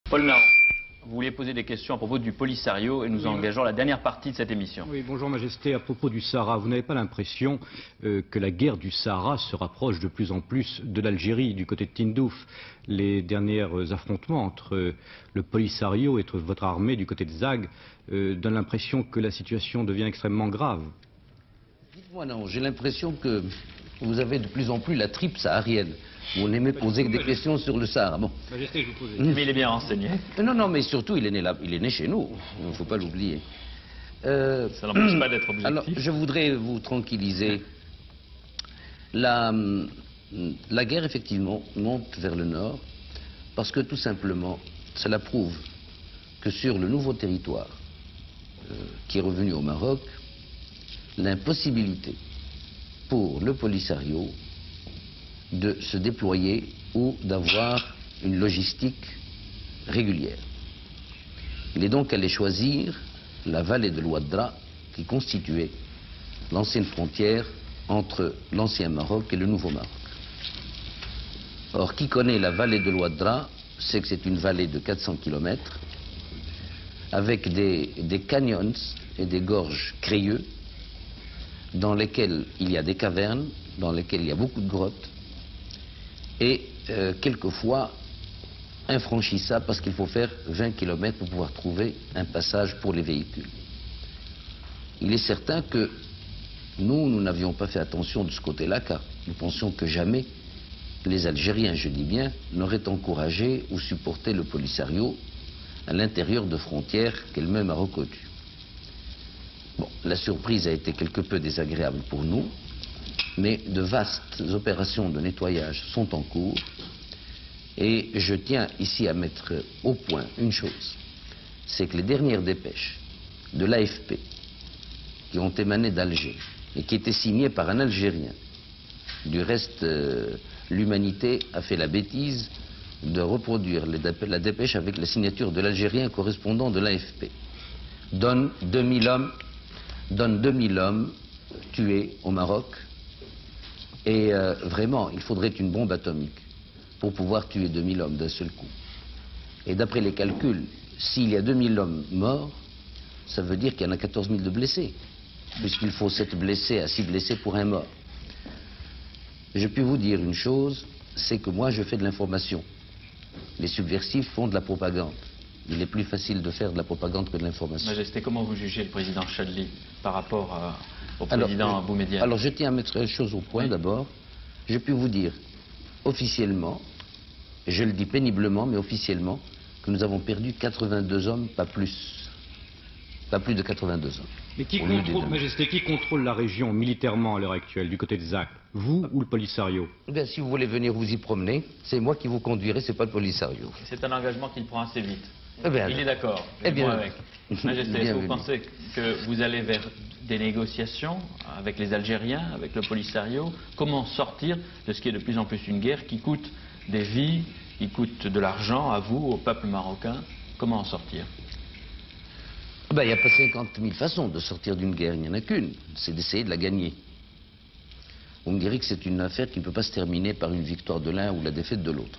Paul Naron, vous vouliez poser des questions à propos du Polisario et nous engageons la dernière partie de cette émission. Oui, bonjour Majesté. À propos du Sahara, vous n'avez pas l'impression que la guerre du Sahara se rapproche de plus en plus de l'Algérie, du côté de Tindouf? Les derniers affrontements entre le Polisario et votre armée du côté de Zag donnent l'impression que la situation devient extrêmement grave. Dites-moi non, j'ai l'impression que vous avez de plus en plus la tripe saharienne. Vous n'aimez poser que des questions sur le Sahara. Bon. Majesté, je vous pose. Mais il est bien renseigné. Non, mais surtout, il est né là, il est né chez nous. Il ne faut pas l'oublier. Ça n'empêche pas d'être objectif. Alors, je voudrais vous tranquilliser. La guerre, effectivement, monte vers le nord parce que, tout simplement, cela prouve que sur le nouveau territoire qui est revenu au Maroc, l'impossibilité pour le Polisario de se déployer ou d'avoir une logistique régulière. Il est donc allé choisir la vallée de l'Ouadra qui constituait l'ancienne frontière entre l'ancien Maroc et le nouveau Maroc. Or, qui connaît la vallée de l'Ouadra sait que c'est une vallée de 400 km avec des canyons et des gorges crayeux dans lesquels il y a des cavernes, dans lesquels il y a beaucoup de grottes et quelquefois infranchissable parce qu'il faut faire 20 km pour pouvoir trouver un passage pour les véhicules. Il est certain que nous n'avions pas fait attention de ce côté-là car nous pensions que jamais les Algériens, je dis bien, n'auraient encouragé ou supporté le Polisario à l'intérieur de frontières qu'elle-même a reconnues. Bon, la surprise a été quelque peu désagréable pour nous, mais de vastes opérations de nettoyage sont en cours et je tiens ici à mettre au point une chose, c'est que les dernières dépêches de l'AFP qui ont émané d'Alger et qui étaient signées par un Algérien, du reste l'humanité a fait la bêtise de reproduire la dépêche avec la signature de l'Algérien correspondant de l'AFP, donne 2000 hommes tués au Maroc. Et vraiment, il faudrait une bombe atomique pour pouvoir tuer 2000 hommes d'un seul coup. Et d'après les calculs, s'il y a 2000 hommes morts, ça veut dire qu'il y en a 14 000 de blessés, puisqu'il faut 7 blessés à 6 blessés pour un mort. Je puis vous dire une chose, c'est que moi je fais de l'information. Les subversifs font de la propagande. Il est plus facile de faire de la propagande que de l'information. Majesté, comment vous jugez le président Chadli par rapport au président Boumedienne? Alors je tiens à mettre les choses au point. Oui. D'abord. Je puis vous dire officiellement, et je le dis péniblement, mais officiellement, que nous avons perdu 82 hommes, pas plus. Pas plus de 82 hommes. Mais qui contrôle, Majesté, qui contrôle la région militairement à l'heure actuelle, du côté de Zag? Vous ou le Polisario? Bien, si vous voulez venir vous y promener, c'est moi qui vous conduirai, c'est pas le Polisario. C'est un engagement qu'il prend assez vite. Eh bien, il est d'accord. Eh bien, avec. Majesté, est-ce que vous pensez que vous allez vers des négociations avec les Algériens, avec le Polisario? Comment sortir de ce qui est de plus en plus une guerre qui coûte des vies, qui coûte de l'argent à vous, au peuple marocain? Comment en sortir? Il n'y a pas 50 000 façons de sortir d'une guerre, il n'y en a qu'une, c'est d'essayer de la gagner. Vous me direz que c'est une affaire qui ne peut pas se terminer par une victoire de l'un ou la défaite de l'autre.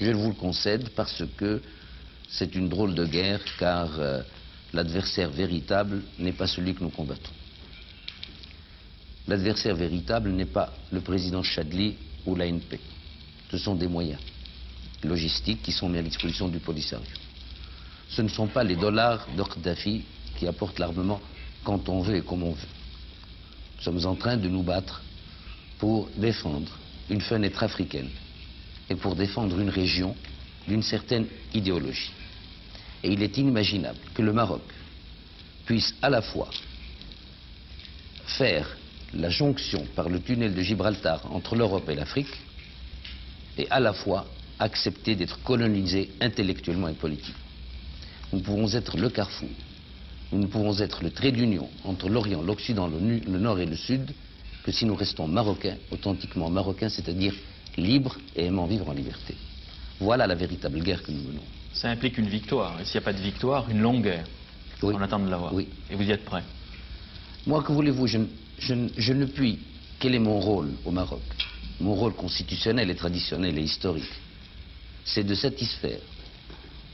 Je vous le concède parce que c'est une drôle de guerre, car l'adversaire véritable n'est pas celui que nous combattons. L'adversaire véritable n'est pas le président Chadli ou l'ANP. Ce sont des moyens logistiques qui sont mis à disposition du Polisario. Ce ne sont pas les dollars de Kadhafi qui apportent l'armement quand on veut et comme on veut. Nous sommes en train de nous battre pour défendre une fenêtre africaine et pour défendre une région d'une certaine idéologie. Et il est inimaginable que le Maroc puisse à la fois faire la jonction par le tunnel de Gibraltar entre l'Europe et l'Afrique et à la fois accepter d'être colonisé intellectuellement et politiquement. Nous pouvons être le carrefour, nous ne pouvons être le trait d'union entre l'Orient, l'Occident, le Nord et le Sud que si nous restons marocains, authentiquement marocains, c'est-à-dire libres et aimant vivre en liberté. Voilà la véritable guerre que nous menons. Ça implique une victoire, et s'il n'y a pas de victoire, une longue guerre. Oui. On attend de l'avoir. Oui. Et vous y êtes prêt? Moi, que voulez-vous, je ne puis... Quel est mon rôle au Maroc? Mon rôle constitutionnel et traditionnel et historique, c'est de satisfaire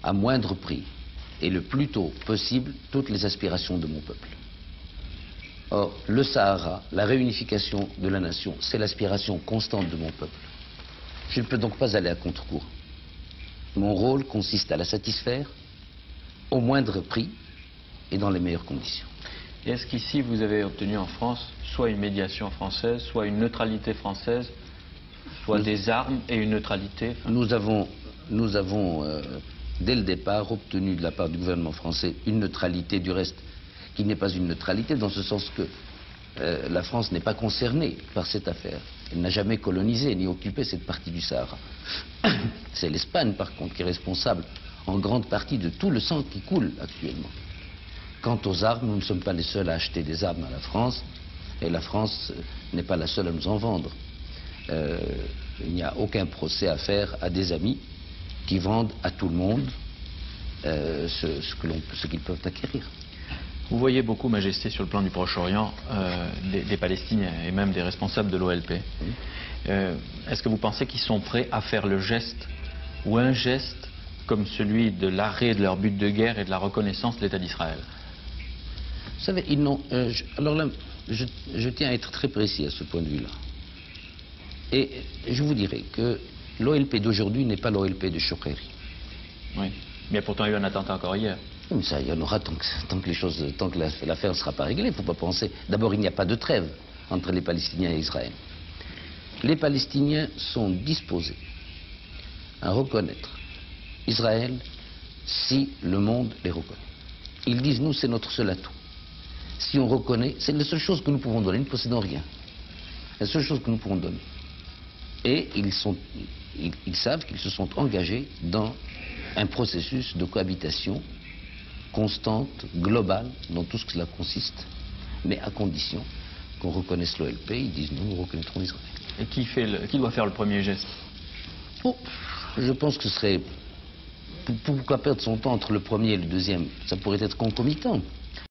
à moindre prix et le plus tôt possible toutes les aspirations de mon peuple. Or, le Sahara, la réunification de la nation, c'est l'aspiration constante de mon peuple. Je ne peux donc pas aller à contre-courant. Mon rôle consiste à la satisfaire au moindre prix et dans les meilleures conditions. Et est-ce qu'ici vous avez obtenu en France soit une médiation française, soit une neutralité française, soit des armes et une neutralité Nous avons dès le départ, obtenu de la part du gouvernement français une neutralité, du reste, qui n'est pas une neutralité, dans ce sens que la France n'est pas concernée par cette affaire. Elle n'a jamais colonisé ni occupé cette partie du Sahara. C'est l'Espagne, par contre, qui est responsable en grande partie de tout le sang qui coule actuellement. Quant aux armes, nous ne sommes pas les seuls à acheter des armes à la France, et la France n'est pas la seule à nous en vendre. Il n'y a aucun procès à faire à des amis qui vendent à tout le monde ce qu'ils peuvent acquérir. Vous voyez beaucoup, Majesté, sur le plan du Proche-Orient, des Palestiniens et même des responsables de l'OLP. Est-ce que vous pensez qu'ils sont prêts à faire le geste ou un geste comme celui de l'arrêt de leur but de guerre et de la reconnaissance de l'État d'Israël? Vous savez, ils n'ont... alors là, je tiens à être très précis à ce point de vue-là. Et je vous dirais que l'OLP d'aujourd'hui n'est pas l'OLP de Choukairi. Oui, mais pourtant il y a eu un attentat encore hier. Mais ça, il y en aura tant que l'affaire ne sera pas réglée. Il ne faut pas penser... D'abord, il n'y a pas de trêve entre les Palestiniens et Israël. Les Palestiniens sont disposés à reconnaître Israël si le monde les reconnaît. Ils disent, nous, c'est notre seul atout. Si on reconnaît, c'est la seule chose que nous pouvons donner, nous ne possédons rien. La seule chose que nous pouvons donner. Et ils savent qu'ils se sont engagés dans un processus de cohabitation constante, globale, dans tout ce que cela consiste, mais à condition qu'on reconnaisse l'OLP. Ils disent, nous reconnaîtrons Israël. Et qui doit faire le premier geste? Je pense que ce serait... Pourquoi perdre son temps entre le premier et le deuxième? Ça pourrait être concomitant.